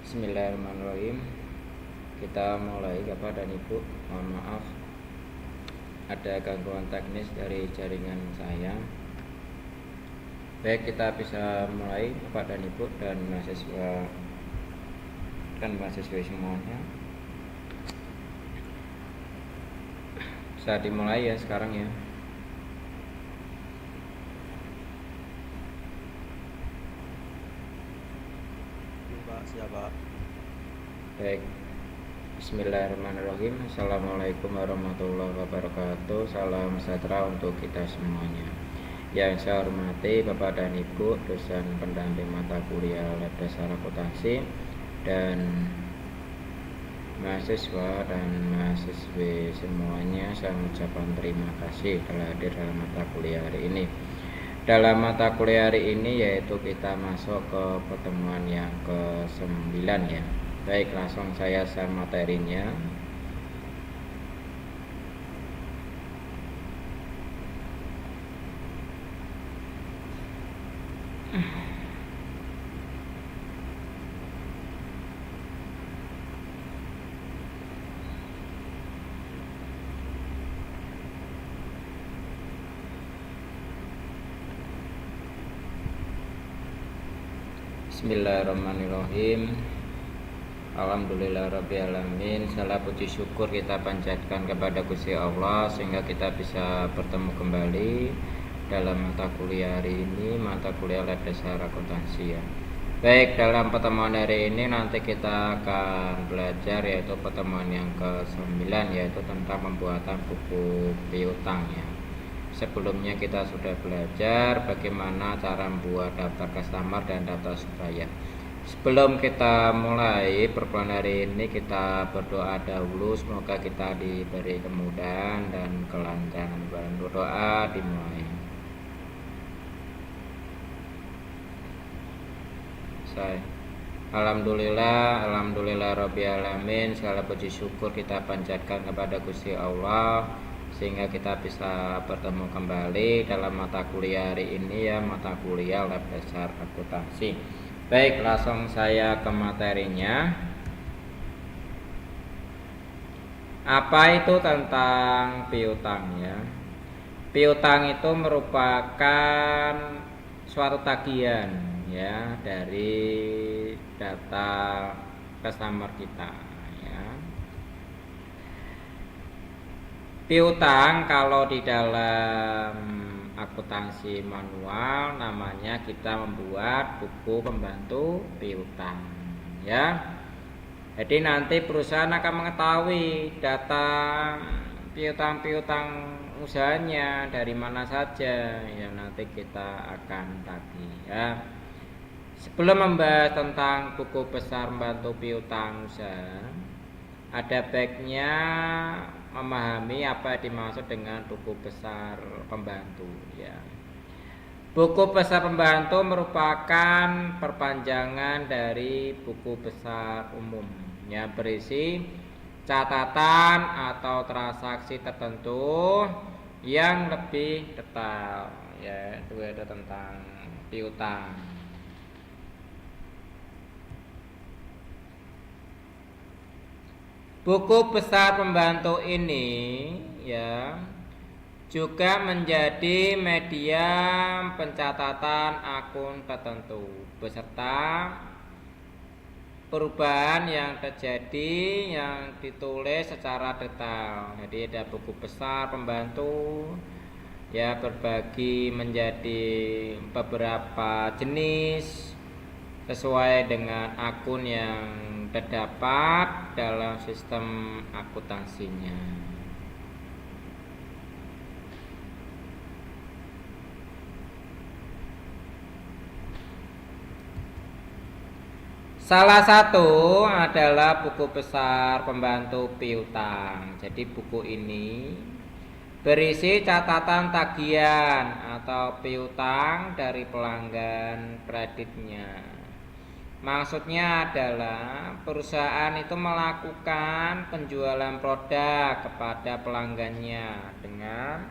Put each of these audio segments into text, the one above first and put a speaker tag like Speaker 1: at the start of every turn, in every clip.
Speaker 1: Bismillahirrahmanirrahim. Kita mulai Bapak dan Ibu. Mohon maaf ada gangguan teknis dari jaringan saya. Baik, kita bisa mulai Bapak dan Ibu dan mahasiswa semuanya. Bisa dimulai ya sekarang ya.
Speaker 2: Siapa?
Speaker 1: Baik. Bismillahirrahmanirrahim. Assalamualaikum warahmatullahi wabarakatuh. Salam sejahtera untuk kita semuanya. Yang saya hormati Bapak dan Ibu dosen pendamping mata kuliah Lab Dasar Akuntansi dan mahasiswa dan mahasiswi semuanya, saya mengucapkan terima kasih telah hadir dalam mata kuliah hari ini. Dalam mata kuliah hari ini yaitu kita masuk ke pertemuan yang ke-9 ya. Baik, langsung saya share materinya. Bismillahirrahmanirrahim. Alhamdulillahirrabbilalamin. Segala puji syukur kita panjatkan kepada Gusti Allah sehingga kita bisa bertemu kembali dalam mata kuliah hari ini, mata kuliah Lab Dasar Akuntansi ya. Baik, dalam pertemuan hari ini nanti kita akan belajar yaitu pertemuan yang ke-9 yaitu tentang pembuatan buku piutang ya. Sebelumnya kita sudah belajar bagaimana cara membuat daftar customer dan daftar supplier. Sebelum kita mulai pertemuan hari ini, kita berdoa dahulu semoga kita diberi kemudahan dan kelancaran. Berdoa dimulai. Alhamdulillah Rabbil Alamin. Segala puji syukur kita panjatkan kepada Gusti Allah sehingga kita bisa bertemu kembali dalam mata kuliah hari ini ya, mata kuliah Lab Dasar Akuntansi. Baik, langsung saya ke materinya. Apa itu tentang piutang ya? Piutang itu merupakan suatu tagihan ya dari data customer kita. Piutang kalau di dalam akuntansi manual namanya kita membuat buku pembantu piutang ya. Jadi nanti perusahaan akan mengetahui data piutang usahanya dari mana saja ya, nanti kita akan tagih ya. Sebelum membahas tentang buku besar pembantu piutang usaha, ada baiknya memahami apa yang dimaksud dengan buku besar pembantu ya. Buku besar pembantu merupakan perpanjangan dari buku besar umum yang berisi catatan atau transaksi tertentu yang lebih detail ya, itu ada tentang piutang. Buku besar pembantu ini ya juga menjadi media pencatatan akun tertentu beserta perubahan yang terjadi yang ditulis secara detail. Jadi ada buku besar pembantu ya berbagi menjadi beberapa jenis sesuai dengan akun yang terdapat dalam sistem akuntansinya. Salah satu adalah buku besar pembantu piutang. Jadi buku ini berisi catatan tagihan atau piutang dari pelanggan kreditnya. Maksudnya adalah perusahaan itu melakukan penjualan produk kepada pelanggannya dengan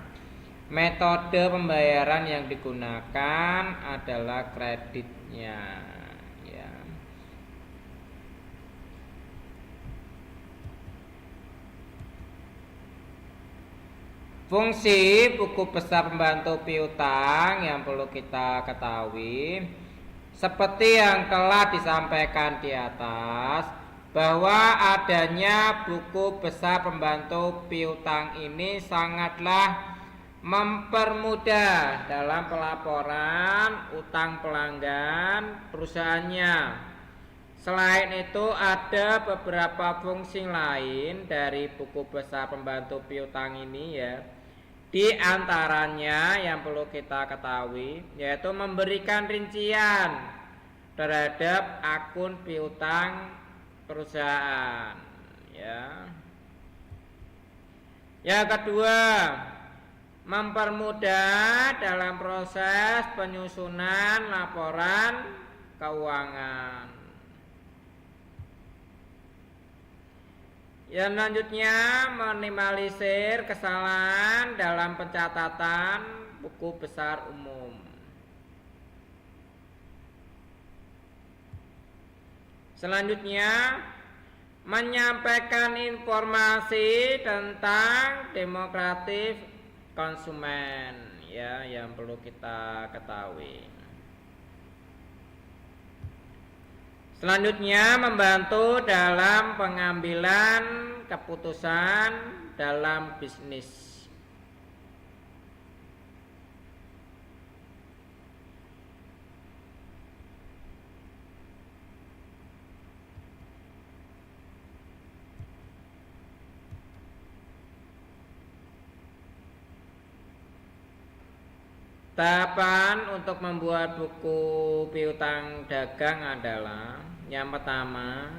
Speaker 1: metode pembayaran yang digunakan adalah kreditnya ya. Fungsi buku besar pembantu piutang yang perlu kita ketahui, seperti yang telah disampaikan di atas, bahwa adanya buku besar pembantu piutang ini sangatlah mempermudah dalam pelaporan utang pelanggan perusahaannya. Selain itu, ada beberapa fungsi lain dari buku besar pembantu piutang ini ya. Di antaranya yang perlu kita ketahui yaitu memberikan rincian terhadap akun piutang perusahaan ya. Yang kedua, mempermudah dalam proses penyusunan laporan keuangan. Yang selanjutnya, minimalisir kesalahan dalam pencatatan buku besar umum. Selanjutnya, menyampaikan informasi tentang demokratis konsumen ya, yang perlu kita ketahui. Selanjutnya, membantu dalam pengambilan keputusan dalam bisnis. Tahapan untuk membuat buku piutang dagang adalah yang pertama,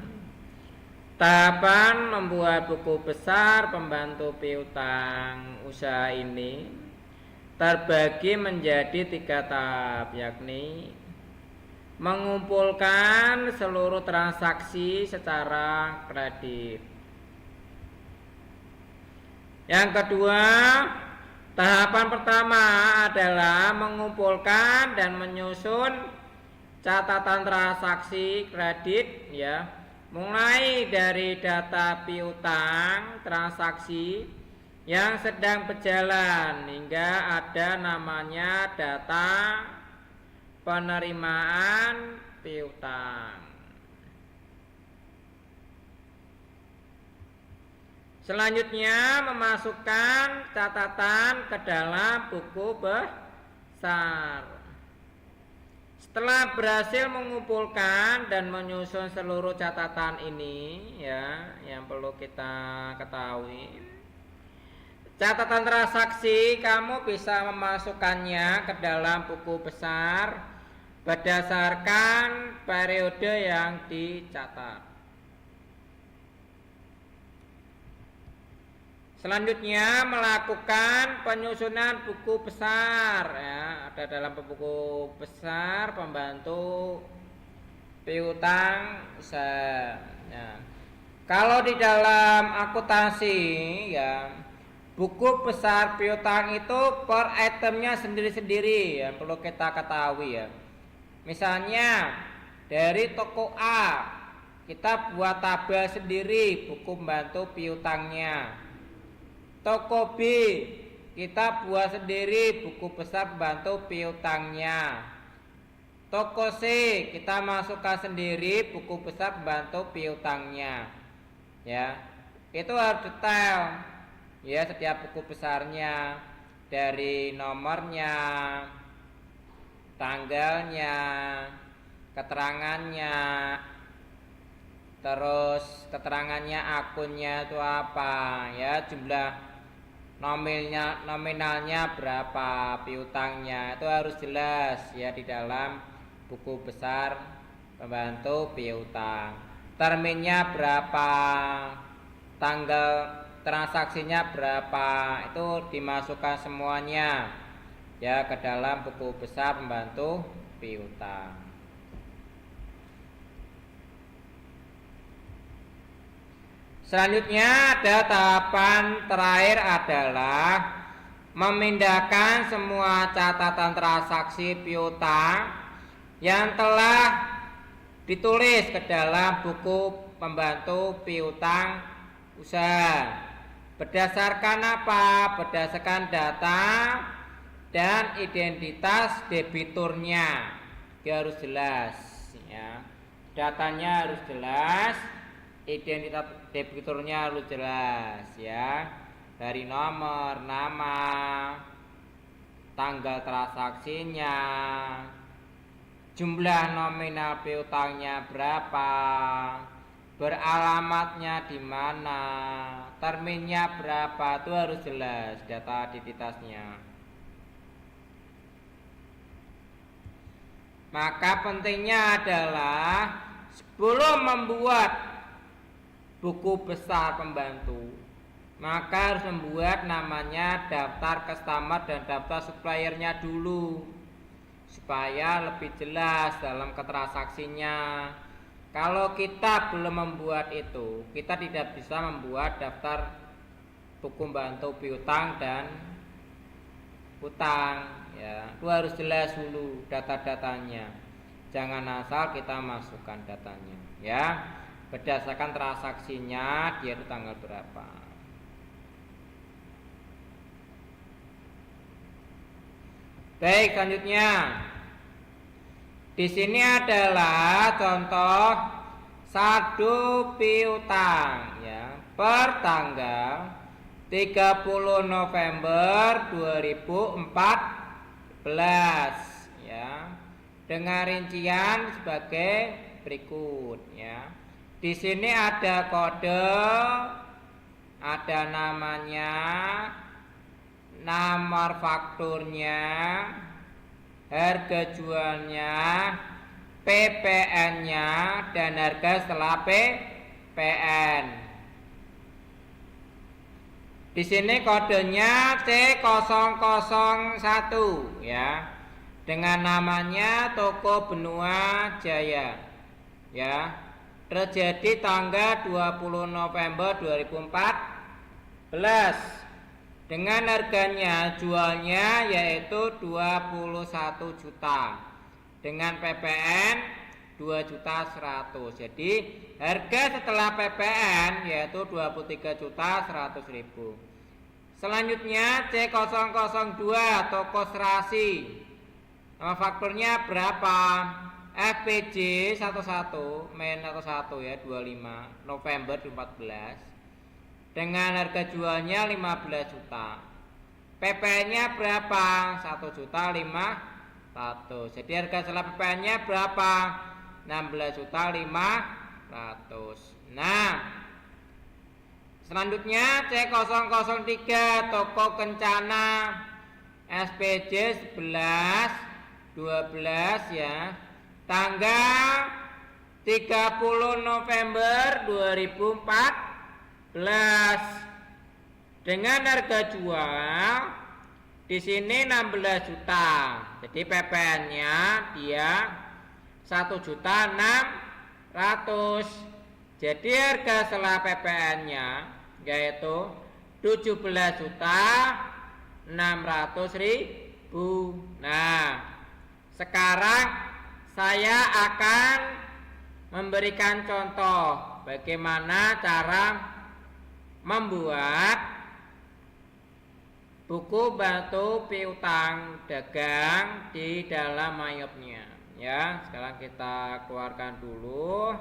Speaker 1: tahapan membuat buku besar pembantu piutang usaha ini terbagi menjadi 3 tahap, yakni mengumpulkan seluruh transaksi secara kredit. Yang kedua, tahapan pertama adalah mengumpulkan dan menyusun catatan transaksi kredit ya, mulai dari data piutang transaksi yang sedang berjalan hingga ada namanya data penerimaan piutang. Selanjutnya, memasukkan catatan ke dalam buku besar. Setelah berhasil mengumpulkan dan menyusun seluruh catatan ini ya, yang perlu kita ketahui, catatan transaksi kamu bisa memasukkannya ke dalam buku besar berdasarkan periode yang dicatat. Selanjutnya, melakukan penyusunan buku besar ya, ada dalam buku besar pembantu piutang usaha ya. Kalau di dalam akuntansi ya, buku besar piutang itu per itemnya sendiri-sendiri ya, perlu kita ketahui ya. Misalnya dari toko A kita buat tabel sendiri buku pembantu piutangnya. Toko B kita buat sendiri buku besar pembantu piutangnya. Toko C kita masukkan sendiri buku besar pembantu piutangnya. Ya, itu harus detail. Ya, setiap buku besarnya dari nomornya, tanggalnya, keterangannya, terus keterangannya akunnya itu apa ya, jumlah nominalnya berapa, piutangnya itu harus jelas ya di dalam buku besar pembantu piutang. Terminnya berapa, tanggal transaksinya berapa, itu dimasukkan semuanya ya ke dalam buku besar pembantu piutang. Selanjutnya ada tahapan terakhir adalah memindahkan semua catatan transaksi piutang yang telah ditulis ke dalam buku pembantu piutang usaha Berdasarkan apa? Berdasarkan data dan identitas debiturnya. Dia harus jelas ya. Datanya harus jelas, identitas debiturnya harus jelas ya. Dari nomor, nama, tanggal transaksinya, jumlah nominal piutangnya berapa, beralamatnya di mana, terminnya berapa, itu harus jelas data identitasnya. Maka pentingnya adalah sebelum membuat buku besar pembantu, maka harus membuat namanya daftar customer dan daftar suppliernya dulu, supaya lebih jelas dalam ketransaksinya. Kalau kita belum membuat itu, kita tidak bisa membuat daftar buku pembantu piutang dan utang ya. Itu harus jelas dulu data-datanya. Jangan asal kita masukkan datanya ya. Berdasarkan transaksinya dia itu tanggal berapa. Baik, selanjutnya di sini adalah contoh saldo piutang ya per tanggal 30 November 2014 ya. Dengan rincian sebagai berikut ya. Di sini ada kode, ada namanya, nomor fakturnya, harga jualnya, PPN-nya, dan harga setelah PPN. Di sini kodenya C001 ya. Dengan namanya Toko Benua Jaya ya. Terjadi tanggal 20 November 2014 dengan harganya jualnya yaitu 21 juta dengan PPN 2.100.000. Jadi harga setelah PPN yaitu 23.100.000. Selanjutnya C002 Toko Serasi. Nama fakturnya berapa? FPJ 11 main 11 ya 25 November 2014 dengan harga jualnya 15 juta. PPN-nya berapa? 1.500.000. Jadi harga setelah PPN-nya berapa? 16.500.000. Nah, selanjutnya C003 Toko Kencana SPJ 11/12 ya. Tanggal 30 November 2014 dengan harga jual di sini 16 juta. Jadi PPN-nya dia 1.600.000. Jadi harga setelah PPN-nya yaitu 17.600.000. Nah, sekarang saya akan memberikan contoh bagaimana cara membuat buku bantu piutang dagang di dalam mayopnya ya. Sekarang kita keluarkan dulu.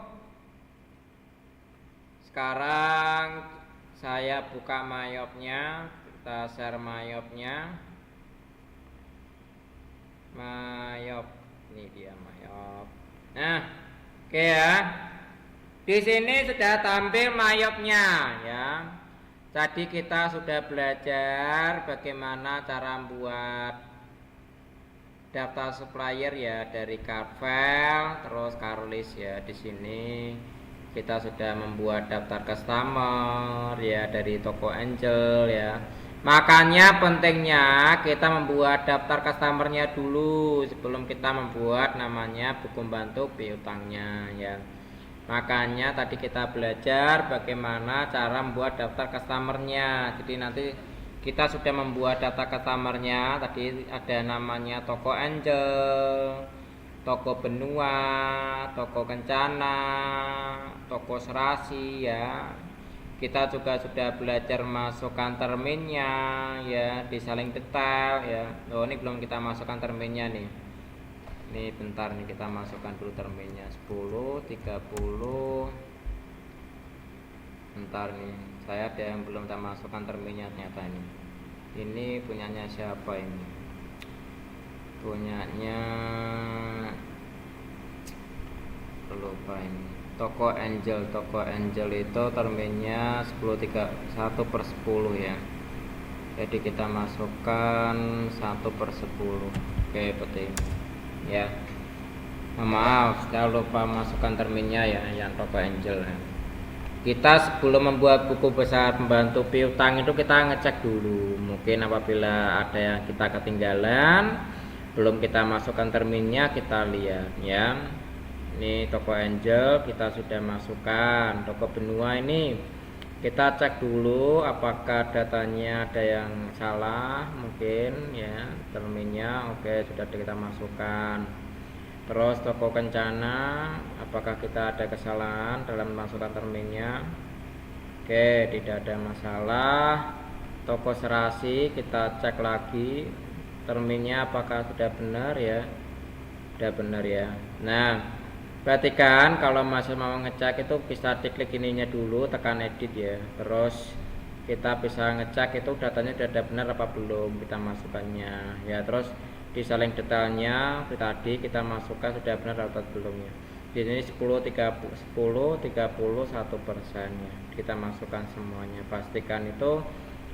Speaker 1: Sekarang saya buka mayopnya, kita share mayopnya. Mayop ini dia mayop. Nah, oke ya. Di sini sudah tampil mayopnya ya. Tadi kita sudah belajar bagaimana cara membuat daftar supplier ya dari Carvel terus Carlist ya. Di sini kita sudah membuat daftar customer ya dari Toko Angel ya. Makanya pentingnya kita membuat daftar customernya dulu sebelum kita membuat namanya buku bantu piutangnya ya. Makanya tadi kita belajar bagaimana cara membuat daftar customernya. Jadi nanti kita sudah membuat daftar customernya. Tadi ada namanya Toko Angel, Toko Benua, Toko Kencana, Toko Serasi ya. Kita juga sudah belajar masukkan terminnya ya, disaling detail ya. Oh, ini belum kita masukkan terminnya nih. Ini bentar nih, kita masukkan dulu terminnya 10, 30. Bentar nih, saya ada yang belum kita masukkan terminnya ternyata ini. Ini punyanya siapa ini? Punyanya lupa ini. Toko Angel itu terminnya 1/10 ya. Jadi kita masukkan 1/10. Oke, seperti ini ya. Maaf, saya lupa masukkan terminnya ya, yang Toko Angel ya. Kita sebelum membuat buku besar pembantu piutang itu kita ngecek dulu. Mungkin apabila ada yang kita ketinggalan, belum kita masukkan terminnya, kita lihat ya. Ini Toko Angel kita sudah masukkan. Toko Benua ini kita cek dulu apakah datanya ada yang salah, mungkin ya, terminnya oke sudah kita masukkan. Terus Toko Kencana, apakah kita ada kesalahan dalam masukkan terminnya? Oke, tidak ada masalah. Toko Serasi kita cek lagi terminnya apakah sudah benar ya. Sudah benar ya. Nah, perhatikan kalau masih mau ngecek itu bisa diklik ininya dulu, tekan edit ya. Terus kita bisa ngecek itu datanya sudah benar apa belum kita masukkannya ya. Terus disaling detailnya tadi kita masukkan sudah benar atau belum ya. Di sini 10, 30, 1% ya. Kita masukkan semuanya. Pastikan itu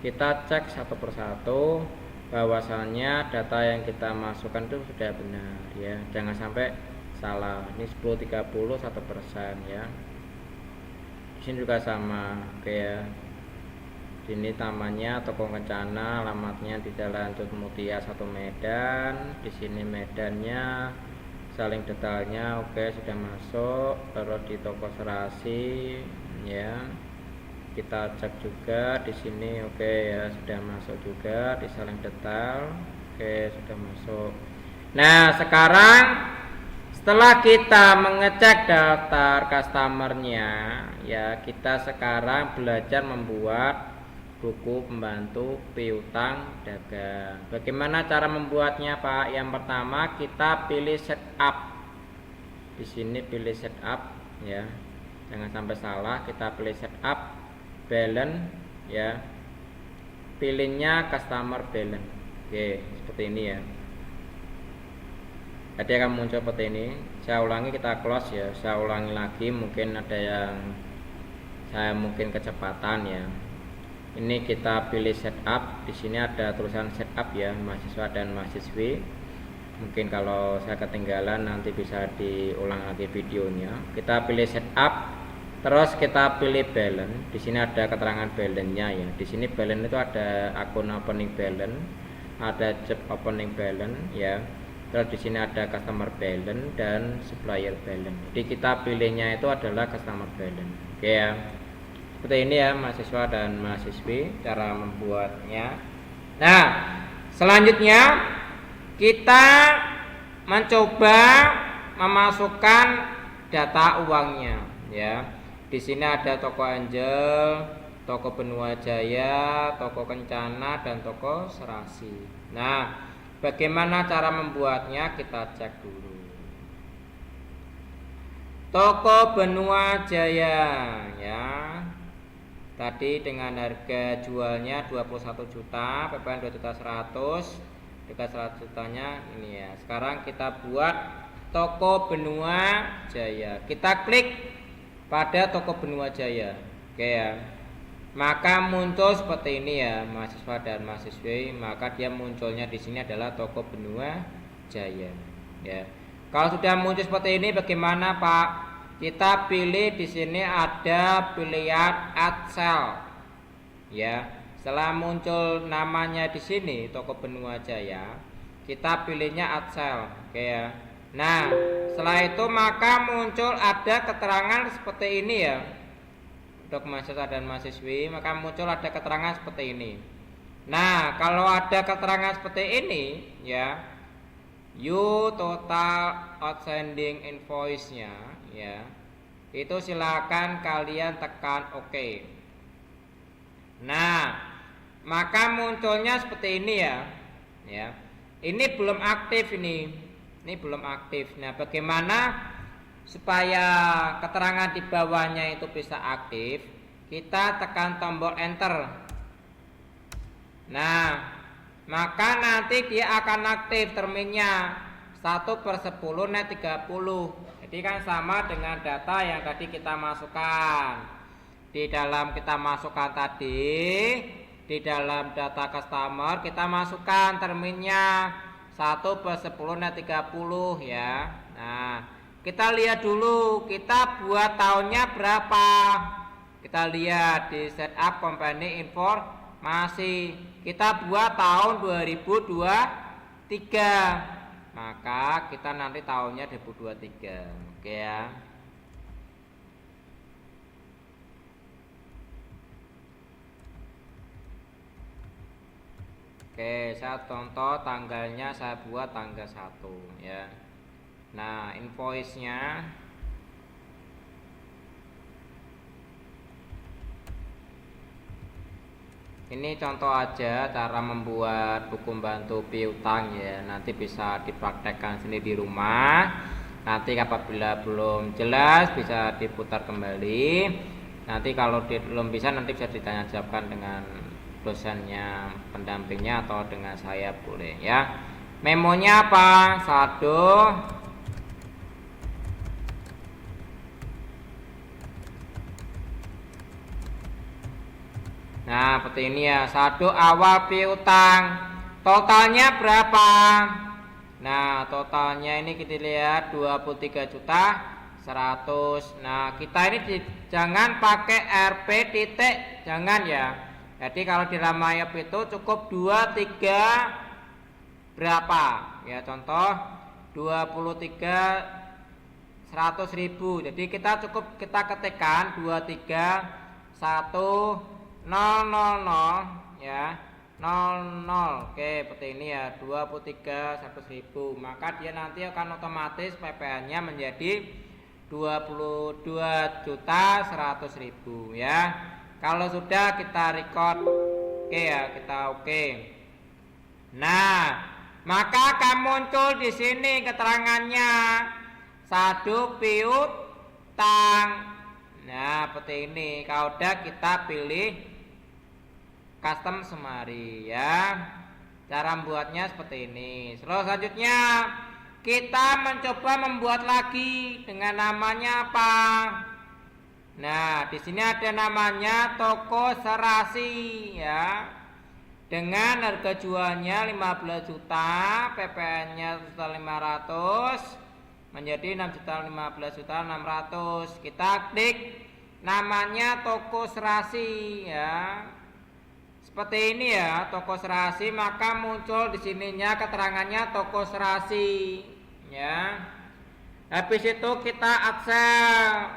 Speaker 1: kita cek satu persatu bahwasannya data yang kita masukkan itu sudah benar ya. Jangan sampai salah. Ini 10, 30, 1% ya. Di sini juga sama, oke ya. Ini namanya Toko Kencana, alamatnya di Jalan Tut Mutia 1 Medan. Di sini medannya, saling detailnya oke sudah masuk. Terus di Toko Serasi ya. Kita cek juga di sini oke ya, sudah masuk juga di saling detail. Oke, sudah masuk. Nah, sekarang setelah kita mengecek daftar customernya ya, kita sekarang belajar membuat buku pembantu piutang dagang. Bagaimana cara membuatnya, Pak? Yang pertama kita pilih setup. Di sini pilih setup ya. Jangan sampai salah, kita pilih setup balance ya. Pilihnya customer balance. Oke, seperti ini ya. Jadi akan muncul seperti ini. Saya ulangi, kita close ya. Saya ulangi lagi, mungkin ada yang saya mungkin kecepatan ya. Ini kita pilih setup. Di sini ada tulisan setup ya, mahasiswa dan mahasiswi. Mungkin kalau saya ketinggalan nanti bisa diulang lagi videonya. Kita pilih setup. Terus kita pilih balance. Di sini ada keterangan balance-nya ya. Di sini balance itu ada akun opening balance, ada job opening balance ya. Terus di sini ada customer balance dan supplier balance. Jadi kita pilihnya itu adalah customer balance. Oke ya. Seperti ini ya mahasiswa dan mahasiswi cara membuatnya. Nah, selanjutnya kita mencoba memasukkan data uangnya ya. Di sini ada Toko Angel, Toko Benua Jaya, Toko Kencana dan Toko Serasi. Nah, bagaimana cara membuatnya? Kita cek dulu. Toko Benua Jaya ya. Tadi dengan harga jualnya 21 juta, PPN 2.100.000, dekat 100 jutanya ini ya. Sekarang kita buat Toko Benua Jaya. Kita klik pada Toko Benua Jaya. Oke ya. Maka muncul seperti ini ya, mahasiswa dan mahasiswi. Maka dia munculnya di sini adalah Toko Benua Jaya. Ya. Kalau sudah muncul seperti ini, bagaimana Pak? Kita pilih di sini ada pilihan add cell. Ya. Setelah muncul namanya di sini Toko Benua Jaya, kita pilihnya add cell. Oke ya. Nah, setelah itu maka muncul ada keterangan seperti ini ya. Untuk mahasiswa dan mahasiswi, maka muncul ada keterangan seperti ini. Nah, kalau ada keterangan seperti ini ya, you total outstanding invoice-nya ya, itu silakan kalian tekan OK. Nah, maka munculnya seperti ini ya. Ya. Ini belum aktif ini. Ini belum aktif. Nah, bagaimana supaya keterangan di bawahnya itu bisa aktif? Kita tekan tombol enter. Nah, maka nanti dia akan aktif terminnya 1/10 net 30. Jadi kan sama dengan data yang tadi kita masukkan. Di dalam kita masukkan tadi, di dalam data customer kita masukkan terminnya 1/10 net 30 ya. Nah, kita lihat dulu kita buat tahunnya berapa. Kita lihat di setup company informasi. Kita buat tahun 2023. Maka kita nanti tahunnya 2023. Oke ya. Oke, saya contoh tanggalnya saya buat tanggal 1 ya. Nah, invoice-nya ini contoh aja cara membuat buku bantu piutang ya. Nanti bisa dipraktekkan sendiri di rumah. Nanti apabila belum jelas bisa diputar kembali. Nanti kalau belum bisa nanti bisa ditanya jawabkan dengan dosennya, pendampingnya atau dengan saya boleh ya. Memonya apa? Saldo Nah, seperti ini ya, saldo awal piutang. Totalnya berapa? Nah, totalnya ini kita lihat 23.100. Nah, kita ini jangan pakai RP titik, jangan ya. Jadi kalau di dalam MyUp itu cukup 23 berapa? Ya, contoh 23.100.000. Jadi kita cukup kita ketikkan 23.100.000 ya. 00. Oke, seperti ini ya, 23.100.000. Maka dia nanti akan otomatis PPN-nya menjadi 22.100.000 ya. Kalau sudah kita record. Oke ya, kita oke. Nah, maka akan muncul di sini keterangannya saldo piutang. Nah, seperti ini. Kalau udah kita pilih custom summary ya. Cara membuatnya seperti ini. Terus selanjutnya kita mencoba membuat lagi dengan namanya apa? Nah, di sini ada namanya toko serasi ya. Dengan harga jualnya 15 juta, PPN-nya 1.500 menjadi 6.015.600. Kita klik namanya toko serasi ya. Seperti ini ya, toko serasi, maka muncul di sininya keterangannya toko serasi ya. Habis itu kita akses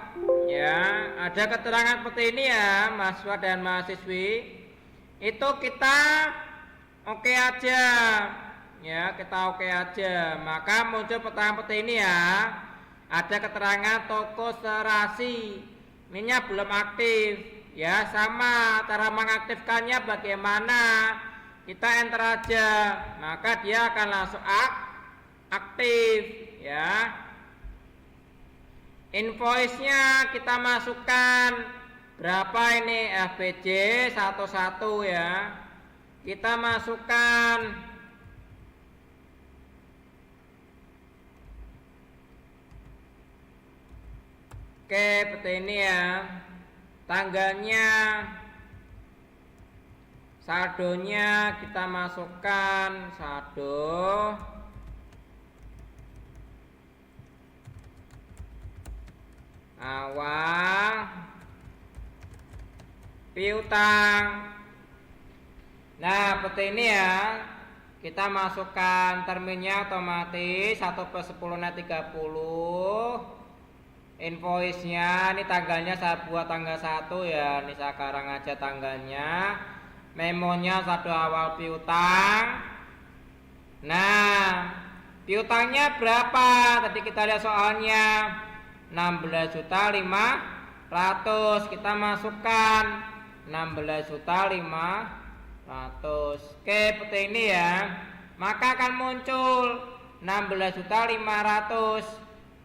Speaker 1: ya, ada keterangan seperti ini ya, mahasiswa dan mahasiswi. Itu kita oke aja ya, kita oke aja. Maka muncul keterangan seperti ini ya. Ada keterangan toko serasi. Ininya belum aktif. Ya, sama cara mengaktifkannya bagaimana? Kita enter aja, maka dia akan langsung aktif ya. Invoice-nya kita masukkan berapa ini, FBJ 11 ya. Kita masukkan oke, seperti ini ya. Tanggalnya, saldonya kita masukkan saldo awal piutang. Nah, seperti ini ya. Kita masukkan terminnya otomatis 1/10 net 30. Invoice-nya ini tanggalnya saya buat tanggal 1 ya. Ini sekarang aja tanggalnya. Memonya saldo awal piutang. Nah, piutangnya berapa? Tadi kita lihat soalnya 16.500.000. Kita masukkan 16.500.000. Oke, seperti ini ya. Maka akan muncul 16.500.000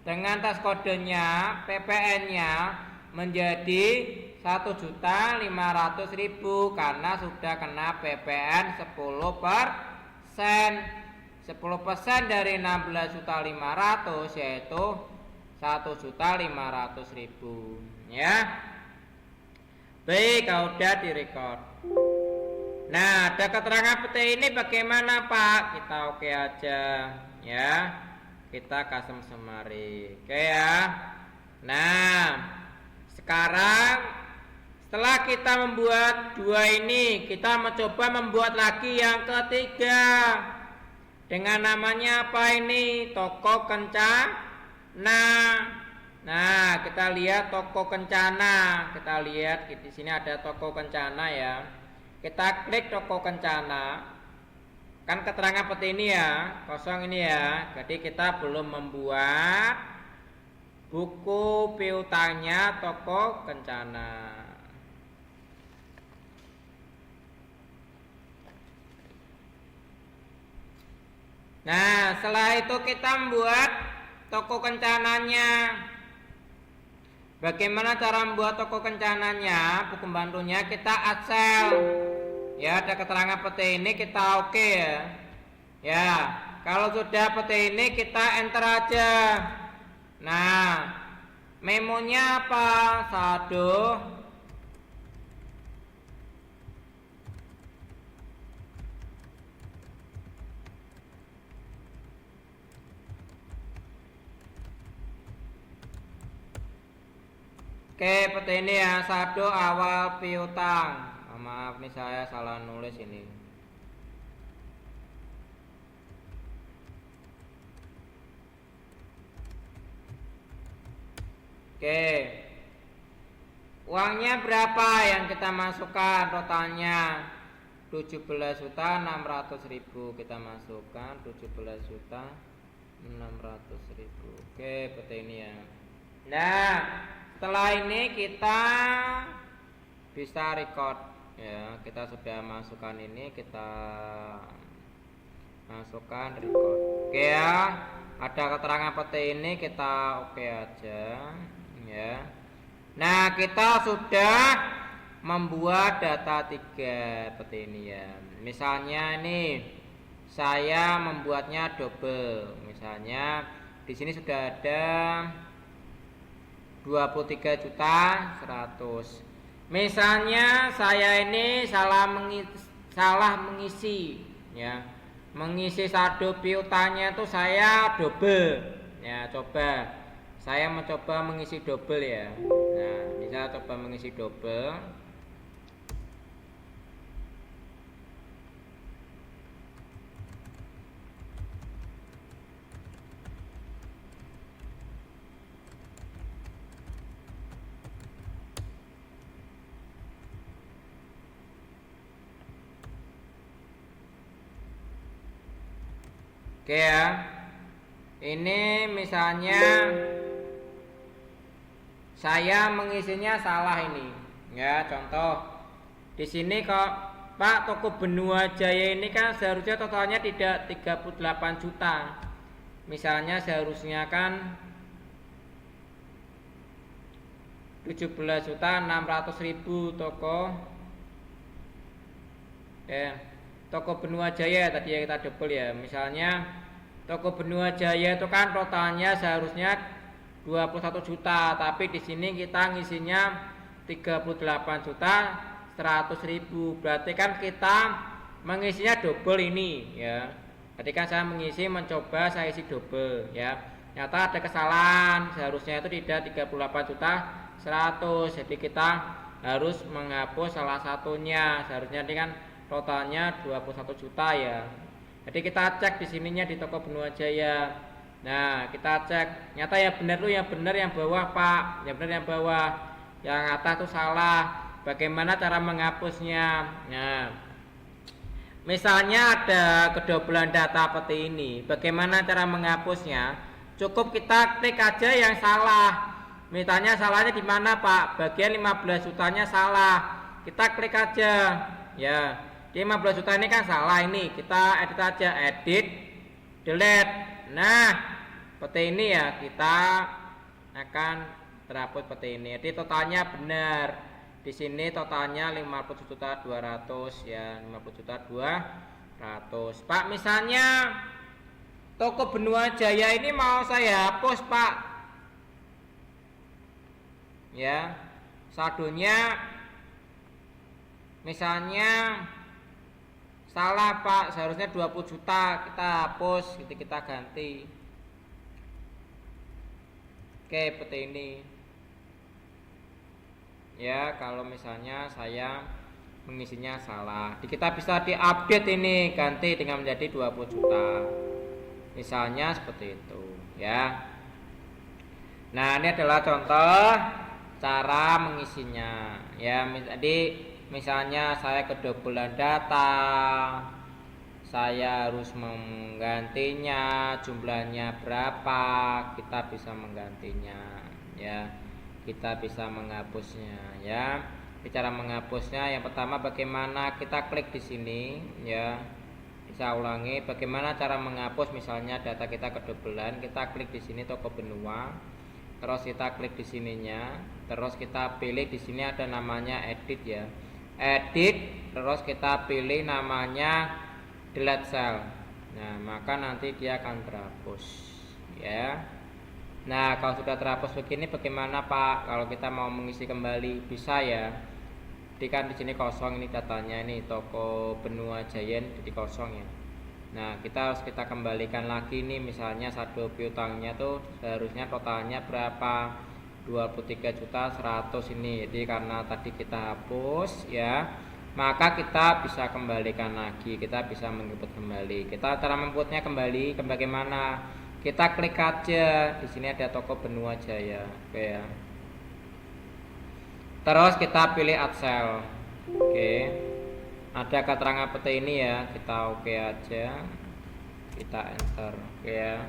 Speaker 1: dengan tas kodenya PPN-nya menjadi 1.500.000 karena sudah kena PPN 10%. 10% dari 16.500.000 yaitu 1.500.000 ya. Baik, kalau udah direkod. Nah, ada keterangan seperti ini bagaimana Pak? Kita oke aja ya. Kita kasem semari. Oke ya. Nah, sekarang setelah kita membuat dua ini, kita mencoba membuat lagi yang ketiga. Dengan namanya apa ini? Toko Kencana. Nah, kita lihat toko Kencana. Kita lihat di sini ada toko Kencana ya. Kita klik toko Kencana. Kan keterangan seperti ini ya, kosong ini ya. Jadi kita belum membuat buku piutangnya toko Kencana. Nah, setelah itu kita membuat toko Kencananya. Bagaimana cara membuat toko Kencananya? Buku bantunya kita adsel. Ya, ada keterangan seperti ini kita oke ya. Ya, kalau sudah seperti ini kita enter aja. Nah, memonya apa? Saldo. Oke, seperti ini ya, saldo awal piutang. Maaf nih saya salah nulis ini. Oke. Uangnya berapa yang kita masukkan totalnya? 17.600.000 kita masukkan 17.600.000. Oke, seperti ini ya. Nah, setelah ini kita bisa record ya. Kita sudah masukkan ini, kita masukkan record. Oke ya. Ada keterangan seperti ini kita oke aja ya. Nah, kita sudah membuat data 3 seperti ini ya. Misalnya ini saya membuatnya double. Misalnya di sini sudah ada 23.100.000. Misalnya saya ini salah mengisi ya. Mengisi saldo piutangnya itu saya double. Ya, coba saya mencoba mengisi double ya. Nah, bisa coba mengisi double. Oke ya. Ini misalnya saya mengisinya salah ini. Ya, contoh. Di sini kok Pak, toko Benua Jaya ini kan seharusnya totalnya tidak 38 juta. Misalnya seharusnya kan 17.600.000 toko. Toko Benua Jaya tadi yang kita double ya. Misalnya toko Benua Jaya itu kan totalnya seharusnya 21 juta, tapi di sini kita ngisinya 38.100.000. Berarti kan kita mengisinya double ini ya. Tadi kan saya mengisi mencoba saya isi double ya. Ternyata ada kesalahan, seharusnya itu tidak 38.100.000. Jadi kita harus menghapus salah satunya. Seharusnya ini kan totalnya 21 juta ya. Jadi kita cek di sininya di toko Benua Jaya. Nah, kita cek. Nyata ya benar tuh, yang benar yang bawah, Pak. Yang benar yang bawah. Yang atas tuh salah. Bagaimana cara menghapusnya? Nah, misalnya ada kedobelan data seperti ini. Bagaimana cara menghapusnya? Cukup kita klik aja yang salah. Misalnya salahnya di mana, Pak? Bagian 15 jutanya salah. kita klik aja ya. Di 15 juta ini kan salah, ini kita edit aja, edit delete. Nah seperti ini ya, kita akan terhapus seperti ini. Jadi totalnya benar di sini, totalnya 50.200 ya, 50.200. Pak, misalnya toko Benua Jaya ini mau saya hapus Pak ya, saldonya misalnya salah Pak, seharusnya 20 juta, kita hapus, kita ganti. Oke, seperti ini ya. Kalau misalnya saya mengisinya salah, kita bisa diupdate ini, ganti dengan menjadi 20 juta misalnya, seperti itu ya. Nah ini adalah contoh cara mengisinya ya. Jadi misalnya saya kedobelan data, saya harus menggantinya, jumlahnya berapa, kita bisa menggantinya ya, kita bisa menghapusnya ya. Cara menghapusnya yang pertama, bagaimana kita klik di sini ya. Saya ulangi, bagaimana cara menghapus misalnya data kita kedobelan, kita klik di sini toko Benua, terus kita klik di sininya, terus kita pilih di sini ada namanya edit ya. Edit, terus kita pilih namanya delete cell. Nah maka nanti dia akan terhapus ya. Nah kalau sudah terhapus begini, bagaimana Pak kalau kita mau mengisi kembali? Bisa ya. Jadi kan di sini kosong ini datanya, ini toko Benua Jaya jadi kosong ya. Nah kita harus kembalikan lagi nih, misalnya saldo piutangnya tuh seharusnya totalnya berapa, 23.100.000 ini. Jadi karena tadi kita hapus ya, maka kita bisa kembalikan lagi, kita bisa menginput kembali. Kita cara menginputnya kembali bagaimana? Kita klik aja di sini ada toko Benua Jaya, oke ya. Terus kita pilih add cell, oke. Ada keterangan seperti ini ya, kita oke aja, kita enter, oke ya.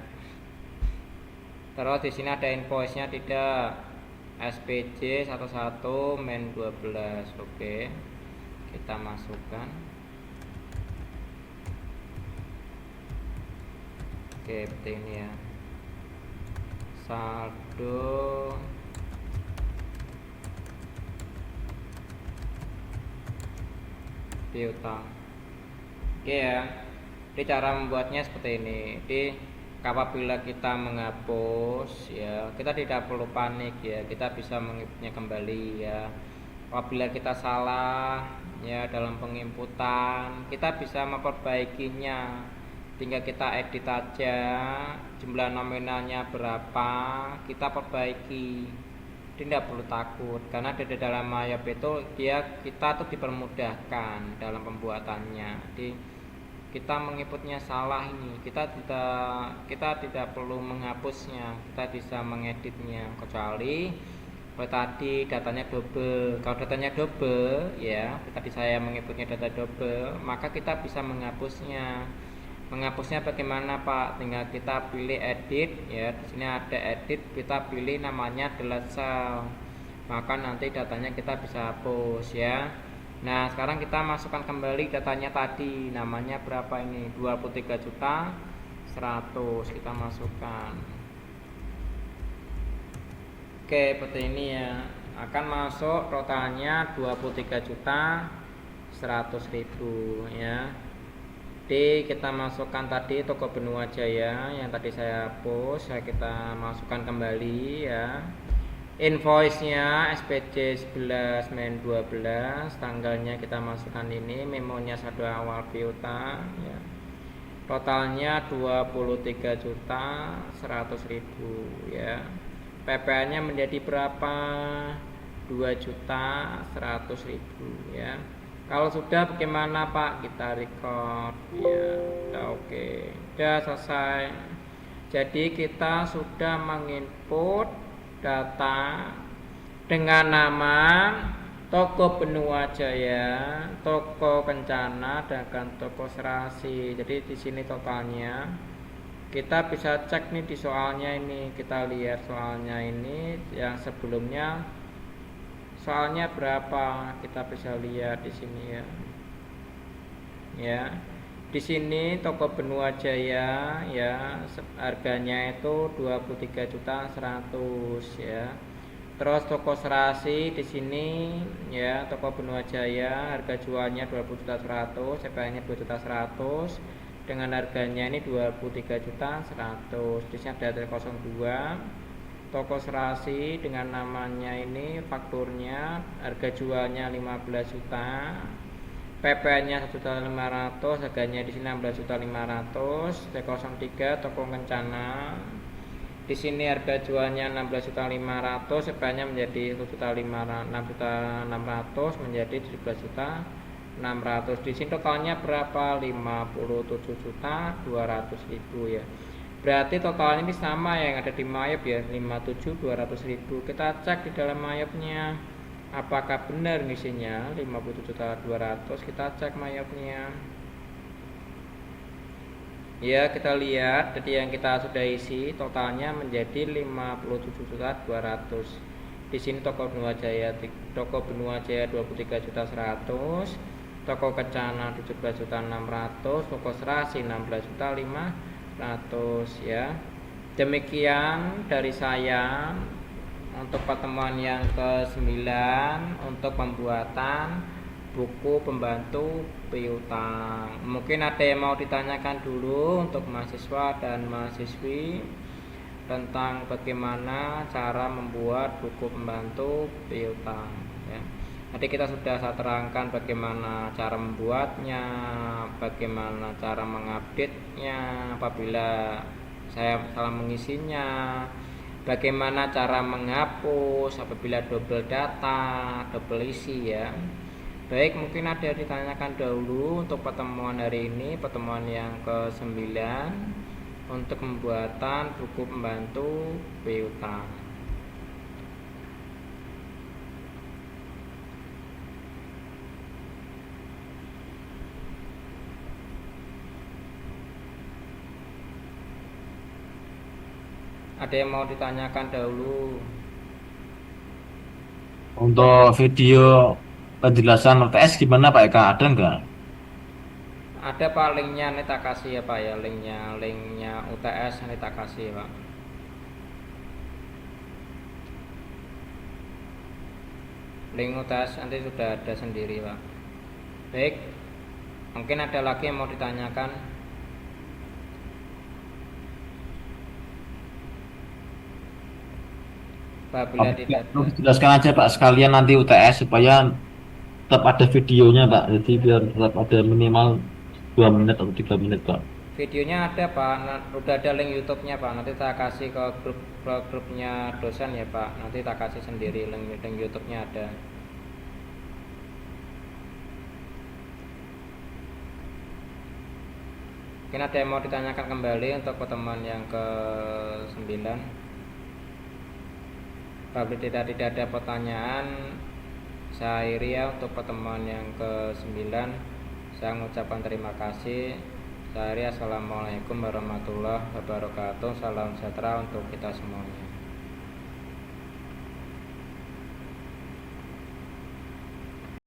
Speaker 1: Terus di sini ada invoice-nya tidak, SPJ 11 main 12, oke. Kita masukkan, oke seperti ini ya. Saldo piutang, oke ya. Jadi cara membuatnya seperti ini. Jadi apabila kita menghapus ya, kita tidak perlu panik ya, kita bisa menginputnya kembali ya. Apabila kita salah ya dalam penginputan, kita bisa memperbaikinya. Tinggal kita edit aja, jumlah nominalnya berapa, kita perbaiki. Tidak perlu takut, karena di dalam Mayap itu kita tuh dipermudahkan dalam pembuatannya. Jadi kita menginputnya salah ini, kita tidak perlu menghapusnya, kita bisa mengeditnya, kecuali kalau tadi datanya double. Kalau datanya double ya, tadi saya menginputnya data double, maka kita bisa menghapusnya. Menghapusnya bagaimana Pak? Tinggal kita pilih edit ya. Di sini ada edit, kita pilih namanya delete cell. Maka nanti datanya kita bisa hapus ya. Nah, sekarang kita masukkan kembali datanya tadi. Namanya berapa ini? 23.100.000. Kita masukkan. Oke, seperti ini ya. Akan masuk totalnya 23.100.000 ya. Jadi kita masukkan tadi toko Benua Jaya yang tadi saya hapus, kita masukkan kembali ya. Invoice-nya SPJ 11 main 12, tanggalnya kita masukkan ini, memonya saldo awal piutang ya. Totalnya 23.100.000 ya. PPN-nya menjadi berapa? 2.100.000 ya. Kalau sudah bagaimana Pak? Kita record ya. Udah oke. Udah selesai. Jadi kita sudah menginput data dengan nama toko Benua Jaya, toko Kencana, dan toko Serasi. Jadi di sini totalnya kita bisa cek nih di soalnya ini. Kita lihat soalnya ini yang sebelumnya soalnya berapa kita bisa lihat di sini ya. Ya, di sini toko Benua Jaya ya harganya itu 23.100.000 ya. Terus toko Serasi di sini ya, toko Benua Jaya harga jualnya 20.100.000, CPA-nya 2.100.000 dengan harganya ini 23.100.000. Di sini ada 02 toko Serasi dengan namanya ini, fakturnya harga jualnya 15 juta. PP-nya 1.500.000, harganya di sini 16.500.000. T03 toko Kencana. Di sini harga jualnya 16.500.000, CP-nya menjadi 6.600.000 menjadi 17.600.000. Di sini totalnya berapa? 57.200.000 ya. Berarti totalnya ini sama yang ada di Mayop ya, 57.200.000. Kita cek di dalam Mayopnya apakah benar ngisinya 57.200.000. Kita cek Mayopnya ya, kita lihat jadi yang kita sudah isi totalnya menjadi 57.200.000. Di sini toko Benua Jaya 23.100.000, toko Kencana 17.600.000, toko Serasi 16.500.000 ya. Demikian dari saya untuk pertemuan yang ke-9 untuk pembuatan buku pembantu piutang. Mungkin ada yang mau ditanyakan dulu untuk mahasiswa dan mahasiswi tentang bagaimana cara membuat buku pembantu piutang ya. Tadi kita sudah saya terangkan bagaimana cara membuatnya, bagaimana cara mengupdate-nya apabila saya salah mengisinya, bagaimana cara menghapus apabila double data, double isi ya. Baik, mungkin ada yang ditanyakan dahulu untuk pertemuan hari ini, pertemuan yang ke-9 untuk pembuatan buku pembantu piutang. Ada yang mau ditanyakan dahulu?
Speaker 3: Untuk video penjelasan UTS gimana Pak Eka? Ada nggak?
Speaker 1: Ada Pak, linknya nanti tak kasih ya Pak ya, linknya UTS nanti tak kasih Pak. Link UTS nanti sudah ada sendiri Pak. Baik, mungkin ada lagi yang mau ditanyakan? Apabila tidak ada,
Speaker 3: Jelaskan aja Pak sekalian nanti UTS supaya tetap ada videonya Pak. Jadi biar tetap ada minimal 2 menit atau 3 menit Pak.
Speaker 1: videonya ada Pak, udah ada link YouTube-nya Pak. Nanti tak kasih ke grupnya dosen ya Pak. Nanti tak kasih sendiri link YouTube-nya ada. Mungkin ada yang mau ditanyakan kembali untuk pertemuan yang ke-9. Apabila tidak ada pertanyaan, saya akhiri ya untuk pertemuan yang ke-9. Saya mengucapkan terima kasih. Saya akhiri, assalamualaikum warahmatullahi wabarakatuh. Salam sejahtera untuk kita semuanya.